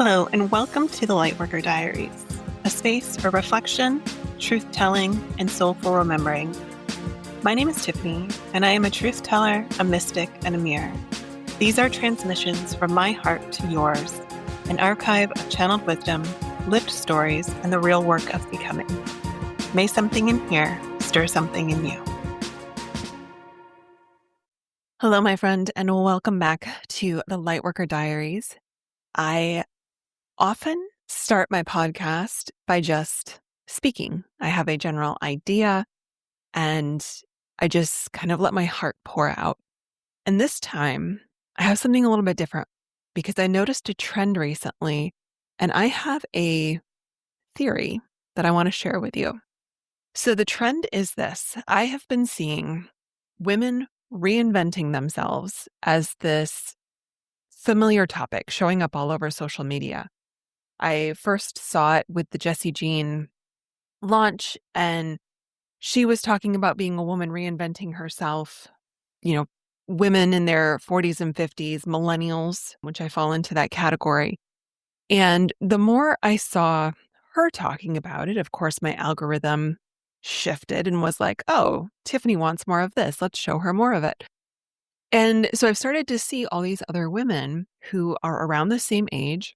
Hello, and welcome to the Lightworker Diaries, a space for reflection, truth-telling, and soulful remembering. My name is Tiffany, and I am a truth teller, a mystic, and a mirror. These are transmissions from my heart to yours, an archive of channeled wisdom, lived stories, and the real work of becoming. May something in here stir something in you. Hello, my friend, and welcome back to the Lightworker Diaries. I often start my podcast by just speaking. I have a general idea and I just kind of let my heart pour out. And this time I have something a little bit different because I noticed a trend recently and I have a theory that I want to share with you. So the trend is this. I have been seeing women reinventing themselves as this familiar topic showing up all over social media. I first saw it with the Jessie Jean launch, and she was talking about being a woman reinventing herself, women in their 40s and 50s, millennials, which I fall into that category. And the more I saw her talking about it, of course, my algorithm shifted and was like, oh, Tiffany wants more of this. Let's show her more of it. And so I've started to see all these other women who are around the same age,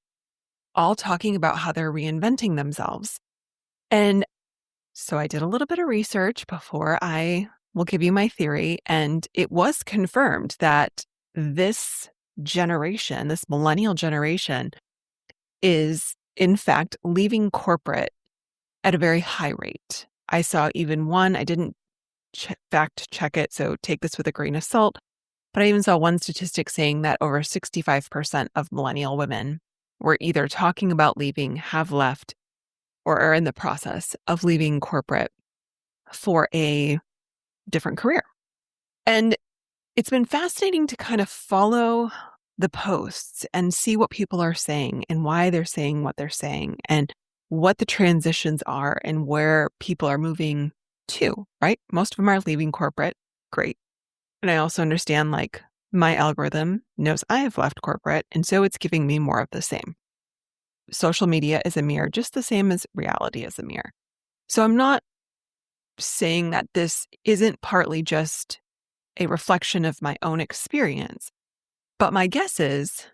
all talking about how they're reinventing themselves. And so I did a little bit of research before I will give you my theory. And it was confirmed that this generation, this millennial generation, is in fact leaving corporate at a very high rate. I saw even one, I didn't fact check it, so take this with a grain of salt, but I even saw one statistic saying that over 65% of millennial women were either talking about leaving, have left, or are in the process of leaving corporate for a different career. And it's been fascinating to kind of follow the posts and see what people are saying and why they're saying what they're saying and what the transitions are and where people are moving to, right? Most of them are leaving corporate. Great. And I also understand my algorithm knows I have left corporate, and so it's giving me more of the same. Social media is a mirror, just the same as reality is a mirror. So I'm not saying that this isn't partly just a reflection of my own experience, but my guess is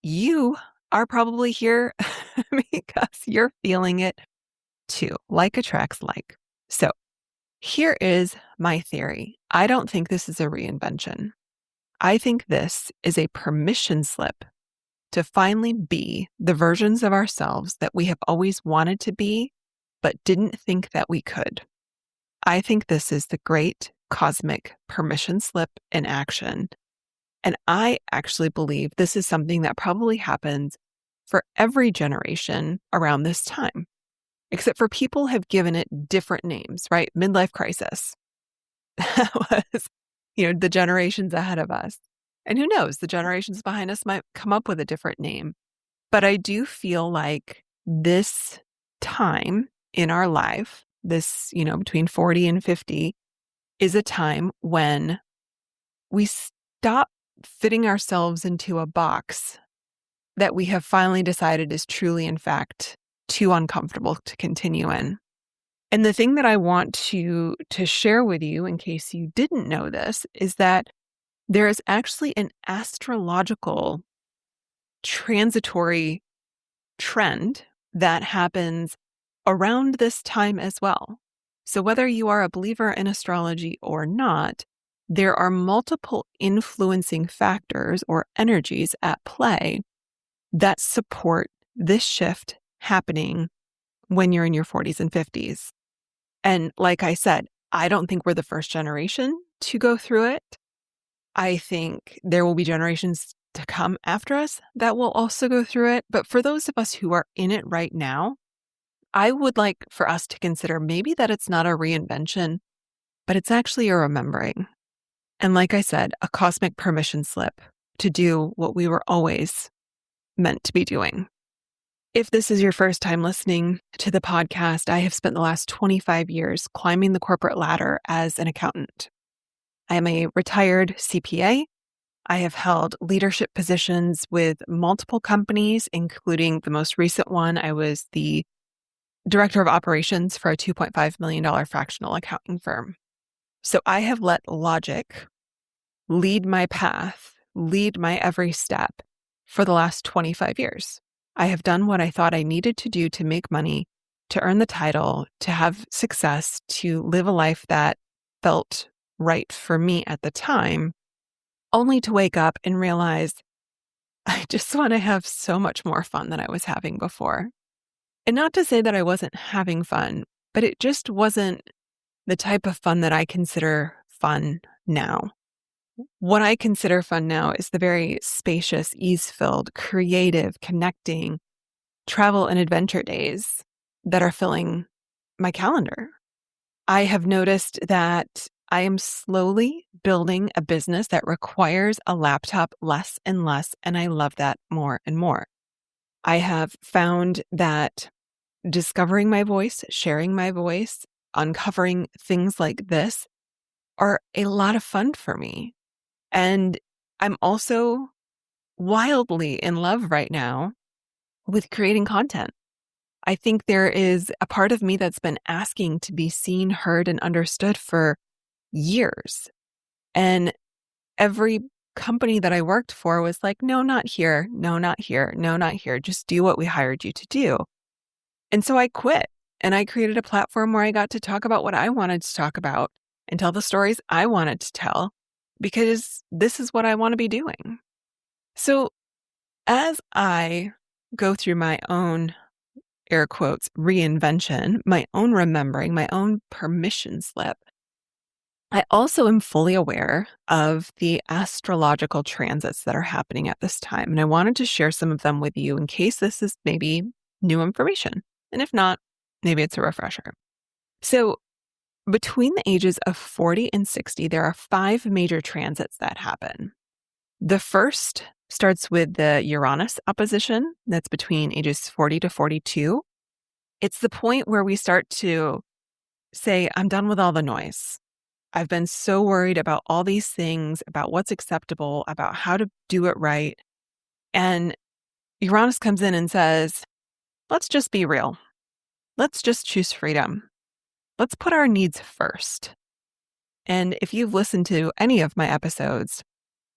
you are probably here because you're feeling it too. Like attracts like. So here is my theory. I don't think this is a reinvention. I think this is a permission slip to finally be the versions of ourselves that we have always wanted to be, but didn't think that we could. I think this is the great cosmic permission slip in action. And I actually believe this is something that probably happens for every generation around this time, except for people have given it different names, right? Midlife crisis. That was, the generations ahead of us. And who knows, the generations behind us might come up with a different name. But I do feel like this time in our life, this, between 40 and 50, is a time when we stop fitting ourselves into a box that we have finally decided is truly, in fact, too uncomfortable to continue in. And the thing that I want to share with you, in case you didn't know this, is that there is actually an astrological transitory trend that happens around this time as well. So whether you are a believer in astrology or not, there are multiple influencing factors or energies at play that support this shift happening when you're in your 40s and 50s. And like I said, I don't think we're the first generation to go through it. I think there will be generations to come after us that will also go through it. But for those of us who are in it right now, I would like for us to consider maybe that it's not a reinvention, but it's actually a remembering. And like I said, a cosmic permission slip to do what we were always meant to be doing. If this is your first time listening to the podcast, I have spent the last 25 years climbing the corporate ladder as an accountant. I am a retired CPA. I have held leadership positions with multiple companies, including the most recent one. I was the director of operations for a $2.5 million fractional accounting firm. So I have let logic lead my path, lead my every step for the last 25 years. I have done what I thought I needed to do to make money, to earn the title, to have success, to live a life that felt right for me at the time, only to wake up and realize I just want to have so much more fun than I was having before. And not to say that I wasn't having fun, but it just wasn't the type of fun that I consider fun now. What I consider fun now is the very spacious, ease-filled, creative, connecting travel and adventure days that are filling my calendar. I have noticed that I am slowly building a business that requires a laptop less and less, and I love that more and more. I have found that discovering my voice, sharing my voice, uncovering things like this are a lot of fun for me. And I'm also wildly in love right now with creating content. I think there is a part of me that's been asking to be seen, heard, and understood for years. And every company that I worked for was like, no, not here. No, not here. No, not here. Just do what we hired you to do. And so I quit and I created a platform where I got to talk about what I wanted to talk about and tell the stories I wanted to tell, because this is what I want to be doing. So as I go through my own, air quotes, reinvention, my own remembering, my own permission slip, I also am fully aware of the astrological transits that are happening at this time. And I wanted to share some of them with you in case this is maybe new information. And if not, maybe it's a refresher. So between the ages of 40 and 60, there are 5 major transits that happen. The first starts with the Uranus opposition. That's between ages 40 to 42. It's the point where we start to say, I'm done with all the noise. I've been so worried about all these things, about what's acceptable, about how to do it right. And Uranus comes in and says, let's just be real. Let's just choose freedom. Let's put our needs first. And if you've listened to any of my episodes,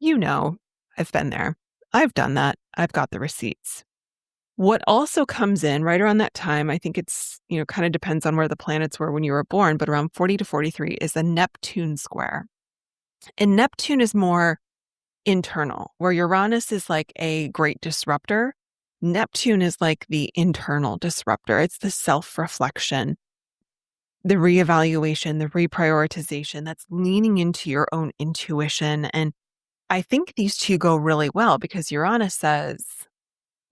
you know I've been there. I've done that. I've got the receipts. What also comes in right around that time, I think it's, kind of depends on where the planets were when you were born, but around 40 to 43 is the Neptune square. And Neptune is more internal, where Uranus is like a great disruptor. Neptune is like the internal disruptor. It's the self-reflection, the reevaluation, the reprioritization that's leaning into your own intuition. And I think these two go really well because Uranus says,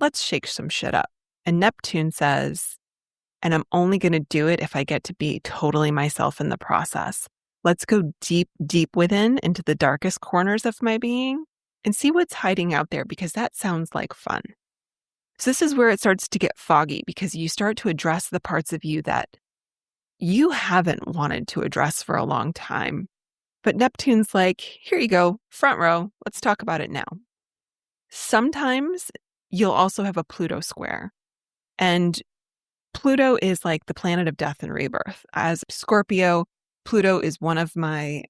let's shake some shit up. And Neptune says, and I'm only going to do it if I get to be totally myself in the process. Let's go deep, deep within into the darkest corners of my being and see what's hiding out there, because that sounds like fun. So this is where it starts to get foggy, because you start to address the parts of you that you haven't wanted to address for a long time. But Neptune's like, here you go, front row. Let's talk about it now. Sometimes you'll also have a Pluto square. And Pluto is like the planet of death and rebirth. As Scorpio, Pluto is one of my,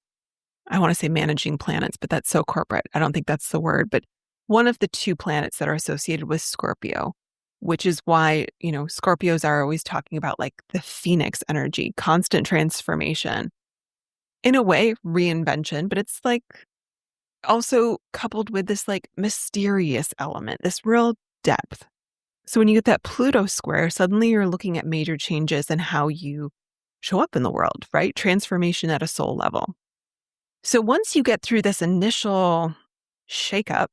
I want to say managing planets, but that's so corporate. I don't think that's the word, but one of the 2 planets that are associated with Scorpio, which is why, Scorpios are always talking about like the phoenix energy, constant transformation. In a way, reinvention, but it's like also coupled with this like mysterious element, this real depth. So when you get that Pluto square, suddenly you're looking at major changes in how you show up in the world, right? Transformation at a soul level. So once you get through this initial shakeup,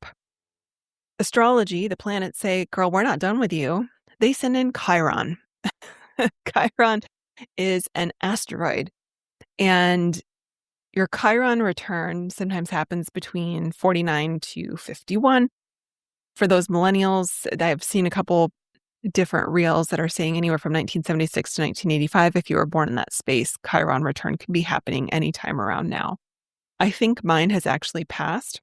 astrology, the planets say, girl, we're not done with you. They send in Chiron. Chiron is an asteroid. And your Chiron return sometimes happens between 49 to 51. For those millennials, I've seen a couple different reels that are saying anywhere from 1976 to 1985. If you were born in that space, Chiron return can be happening anytime around now. I think mine has actually passed,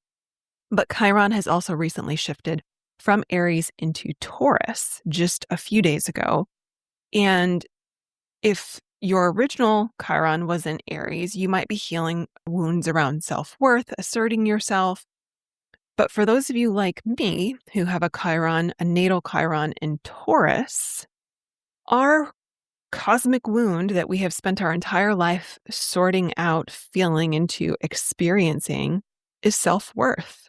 But Chiron has also recently shifted from Aries into Taurus just a few days ago. And if your original Chiron was in Aries, you might be healing wounds around self-worth, asserting yourself. But for those of you like me who have a natal Chiron in Taurus, our cosmic wound that we have spent our entire life sorting out, feeling into, experiencing is self-worth.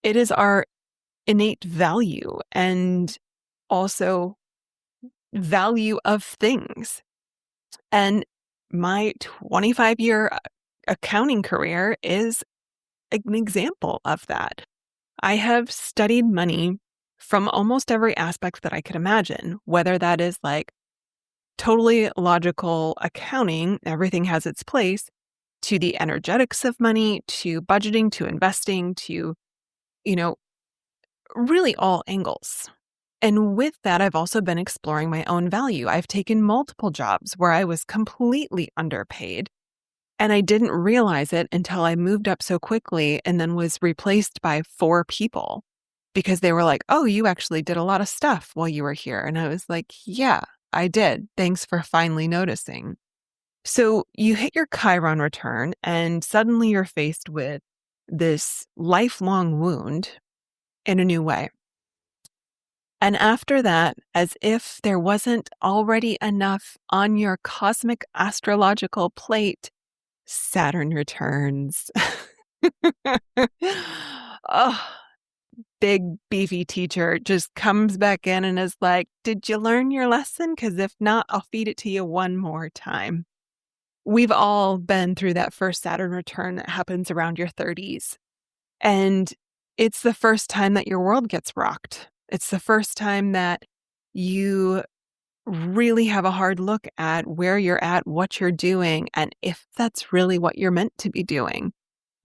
It is our innate value and also value of things. And my 25-year accounting career is an example of that. I have studied money from almost every aspect that I could imagine, whether that is like totally logical accounting, everything has its place, to the energetics of money, to budgeting, to investing, to, really all angles. And with that, I've also been exploring my own value. I've taken multiple jobs where I was completely underpaid, and I didn't realize it until I moved up so quickly and then was replaced by 4 people because they were like, "Oh, you actually did a lot of stuff while you were here." And I was like, "Yeah, I did. Thanks for finally noticing." So you hit your Chiron return and suddenly you're faced with this lifelong wound in a new way. And after that, as if there wasn't already enough on your cosmic astrological plate, Saturn returns. Oh, big beefy teacher just comes back in and is like, "Did you learn your lesson? Because if not, I'll feed it to you one more time." We've all been through that first Saturn return that happens around your 30s. And it's the first time that your world gets rocked. It's the first time that you really have a hard look at where you're at, what you're doing, and if that's really what you're meant to be doing.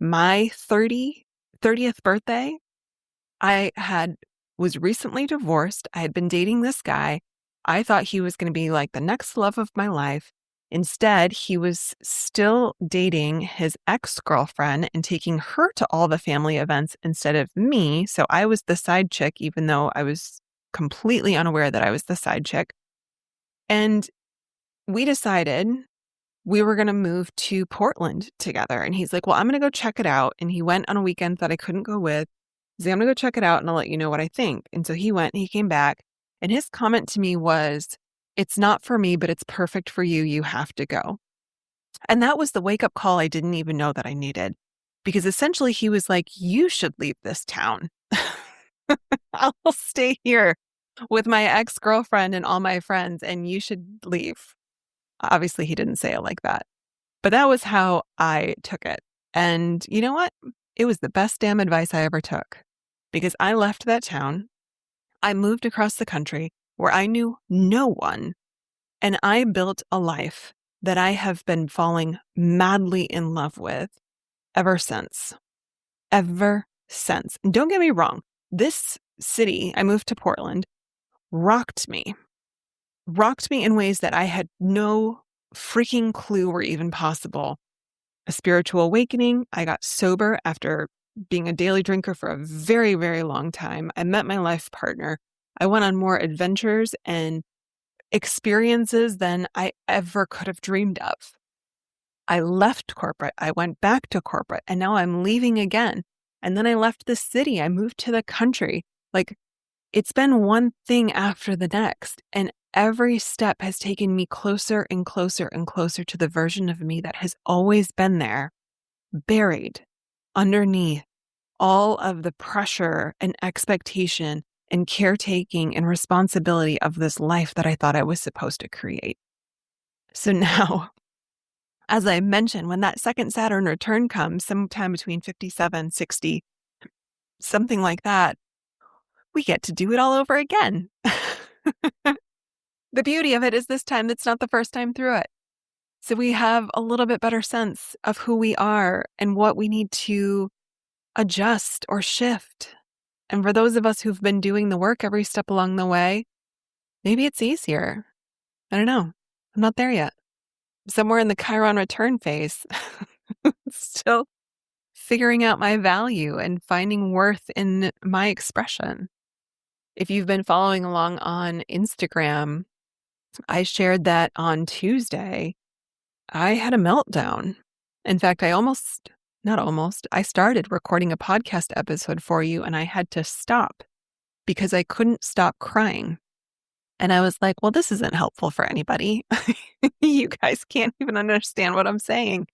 My 30th birthday, was recently divorced. I had been dating this guy. I thought he was going to be like the next love of my life. Instead, he was still dating his ex-girlfriend and taking her to all the family events instead of me. So I was the side chick, even though I was completely unaware that I was the side chick. And we decided we were going to move to Portland together. And he's like, "Well, I'm going to go check it out." And he went on a weekend that I couldn't go with. He's like, "I'm going to go check it out and I'll let you know what I think." And so he went and he came back. And his comment to me was, "It's not for me, but it's perfect for you. You have to go." And that was the wake up call I didn't even know that I needed. Because essentially he was like, "You should leave this town. I'll stay here with my ex-girlfriend and all my friends, and you should leave." Obviously, he didn't say it like that, but that was how I took it. And you know what? It was the best damn advice I ever took because I left that town. I moved across the country where I knew no one, and I built a life that I have been falling madly in love with ever since. Ever since. And don't get me wrong, this city, I moved to Portland, rocked me in ways that I had no freaking clue were even possible. A spiritual awakening. I got sober after being a daily drinker for a very, very long time. I met my life partner. I went on more adventures and experiences than I ever could have dreamed of. I left corporate. I went back to corporate, and now I'm leaving again. And then I left the city. I moved to the country. Like, it's been one thing after the next, and every step has taken me closer and closer and closer to the version of me that has always been there, buried underneath all of the pressure and expectation and caretaking and responsibility of this life that I thought I was supposed to create. So now, as I mentioned, when that second Saturn return comes, sometime between 57, 60, something like that, we get to do it all over again. The beauty of it is this time, it's not the first time through it. So we have a little bit better sense of who we are and what we need to adjust or shift. And for those of us who've been doing the work every step along the way, maybe it's easier. I don't know. I'm not there yet. Somewhere in the Chiron return phase, still figuring out my value and finding worth in my expression. If you've been following along on Instagram, I shared that on Tuesday, I had a meltdown. In fact, I started recording a podcast episode for you and I had to stop because I couldn't stop crying. And I was like, well, this isn't helpful for anybody. You guys can't even understand what I'm saying.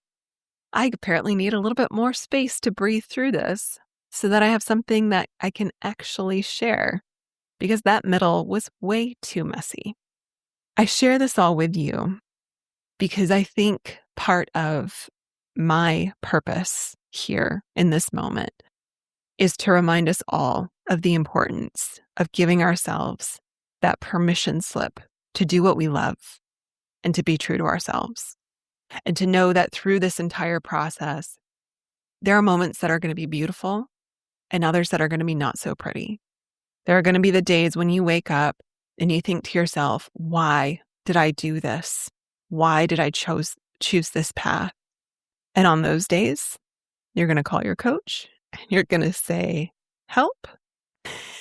I apparently need a little bit more space to breathe through this so that I have something that I can actually share, because that middle was way too messy. I share this all with you because I think part of my purpose here in this moment is to remind us all of the importance of giving ourselves that permission slip to do what we love and to be true to ourselves. And to know that through this entire process, there are moments that are going to be beautiful and others that are going to be not so pretty. There are going to be the days when you wake up and you think to yourself, why did I do this? Why did I choose this path? And on those days, you're going to call your coach and you're going to say, help.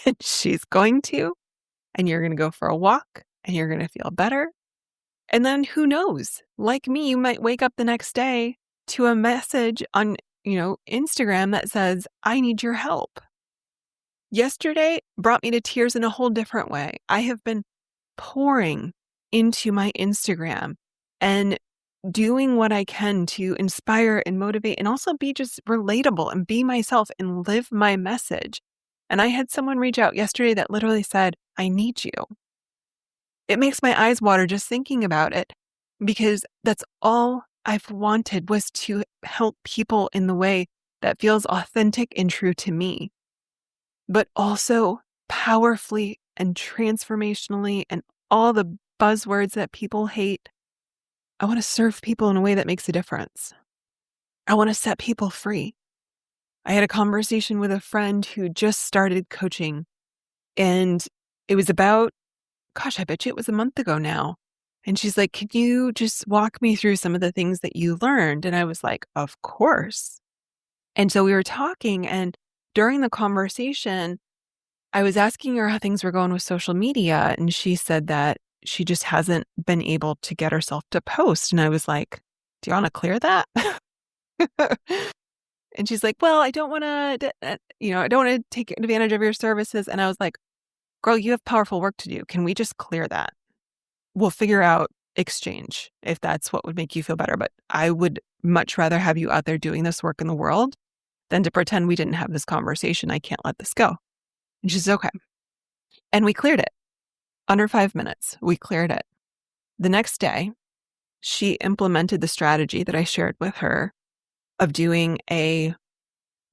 And she's going to, and you're going to go for a walk and you're going to feel better. And then who knows, like me, you might wake up the next day to a message on, Instagram that says, I need your help. Yesterday brought me to tears in a whole different way. I have been pouring into my Instagram and doing what I can to inspire and motivate and also be just relatable and be myself and live my message. And I had someone reach out yesterday that literally said, I need you. It makes my eyes water just thinking about it, because that's all I've wanted, was to help people in the way that feels authentic and true to me, but also powerfully and transformationally, and all the buzzwords that people hate. I want to serve people in a way that makes a difference. I want to set people free. I had a conversation with a friend who just started coaching, and it was about, I bet you it was a month ago now. And she's like, can you just walk me through some of the things that you learned? And I was like, of course. And so we were talking, and during the conversation, I was asking her how things were going with social media. And she said that she just hasn't been able to get herself to post. And I was like, do you want to clear that? And she's like, well, I don't want to take advantage of your services. And I was like, girl, you have powerful work to do. Can we just clear that? We'll figure out exchange if that's what would make you feel better. But I would much rather have you out there doing this work in the world than to pretend we didn't have this conversation. I can't let this go. And she's okay. And we cleared it. Under 5 minutes, we cleared it. The next day, she implemented the strategy that I shared with her of doing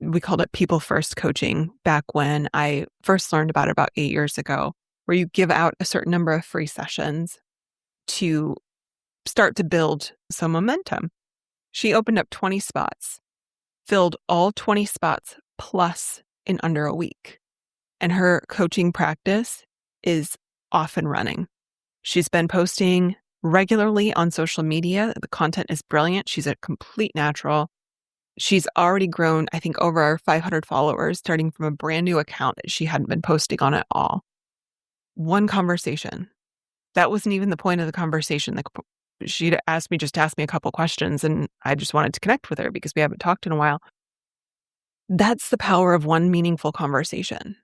we called it people first coaching back when I first learned about it about 8 years ago, where you give out a certain number of free sessions to start to build some momentum. She opened up 20 spots, filled all 20 spots plus in under a week. And her coaching practice is off and running. She's been posting regularly on social media. The content is brilliant. She's a complete natural. She's already grown, I think, over 500 followers, starting from a brand new account that she hadn't been posting on at all. One conversation. That wasn't even the point of the conversation. She'd asked me just to ask me a couple questions, and I just wanted to connect with her because we haven't talked in a while. That's the power of one meaningful conversation.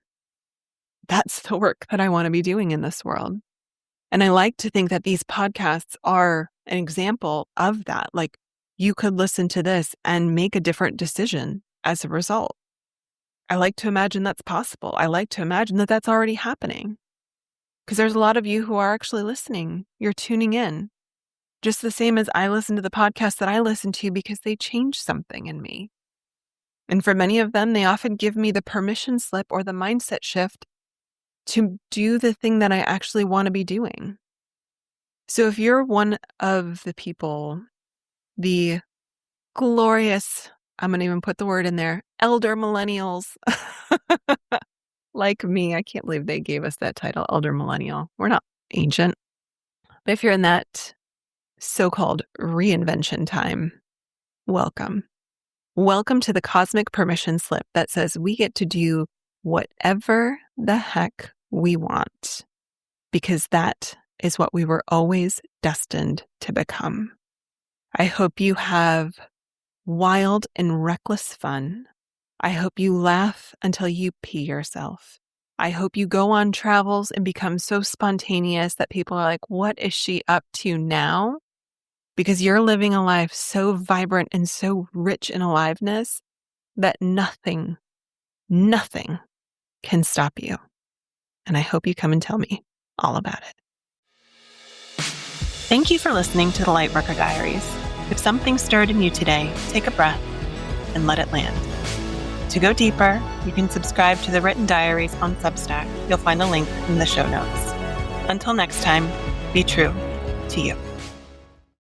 That's the work that I want to be doing in this world. And I like to think that these podcasts are an example of that. Like, you could listen to this and make a different decision as a result. I like to imagine that's possible. I like to imagine that that's already happening, because there's a lot of you who are actually listening. You're tuning in, just the same as I listen to the podcasts that I listen to because they change something in me. And for many of them, they often give me the permission slip or the mindset shift to do the thing that I actually want to be doing. So if you're one of the people, the glorious, I'm going to even put the word in there, elder millennials, like me, I can't believe they gave us that title, elder millennial. We're not ancient. But if you're in that so-called reinvention time, welcome. Welcome to the cosmic permission slip that says we get to do whatever the heck we want, because that is what we were always destined to become. I hope you have wild and reckless fun. I hope you laugh until you pee yourself. I hope you go on travels and become so spontaneous that people are like, what is she up to now? Because you're living a life so vibrant and so rich in aliveness that nothing can stop you. And I hope you come and tell me all about it. Thank you for listening to the Lightworker Diaries. If something stirred in you today, take a breath and let it land. To go deeper, you can subscribe to the written diaries on Substack. You'll find a link in the show notes. Until next time, be true to you.